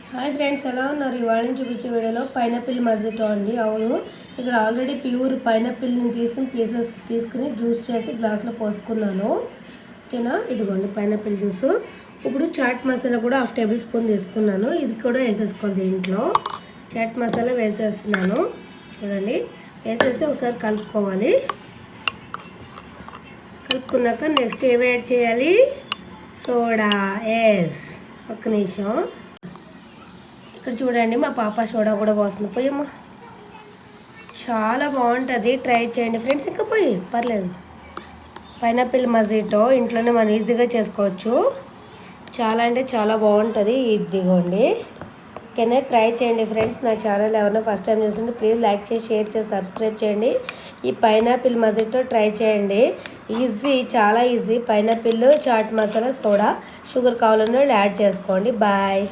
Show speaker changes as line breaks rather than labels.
Hi friends, ఎలా ఉన్నారు? ఇవాళ నుంచి చూపించే వీడియోలో పైనాపిల్ మజిటో అండి. అవును, ఇక్కడ ఆల్రెడీ ప్యూర్ పైనాపిల్ని పీసెస్ తీసుకుని జ్యూస్ చేసి గ్లాస్లో పోసుకున్నాను. ఓకేనా, ఇదిగోండి పైనాపిల్ జ్యూస్. ఇప్పుడు చాట్ మసాలా కూడా 1/2 టేబుల్ స్పూన్ తీసుకున్నాను. ఇది కూడా వేసేసుకోవాలి. దీంట్లో చాట్ మసాలా వేసేస్తున్నాను. చూడండి, వేసేసి ఒకసారి కలుపుకోవాలి. కలుపుకున్నాక నెక్స్ట్ ఏమి యాడ్ చేయాలి? సోడా. ఒక్క నిమిషం. ఇక్కడ చూడండి, మా పాప సోడా కూడా పోస్తుంది. పోయమ్మా, చాలా బాగుంటుంది. ట్రై చేయండి ఫ్రెండ్స్. ఇంకా పోయి పర్లేదు. పైనాపిల్ మజిటో ఇంట్లోనే మనం ఈజీగా చేసుకోవచ్చు. చాలా అంటే చాలా బాగుంటుంది. ఇదిగోండి, ఓకేనా, ట్రై చేయండి ఫ్రెండ్స్. నా ఛానల్ ఎవరైనా ఫస్ట్ టైం చూస్తుంటే ప్లీజ్ లైక్ చేసి, షేర్ చేసి, సబ్స్క్రైబ్ చేయండి. ఈ పైనాపిల్ మజిటో ట్రై చేయండి. ఈజీ, చాలా easy. Pineapple, chaat masala, soda, sugar కావాలన్నా యాడ్ చేసుకోండి. బాయ్.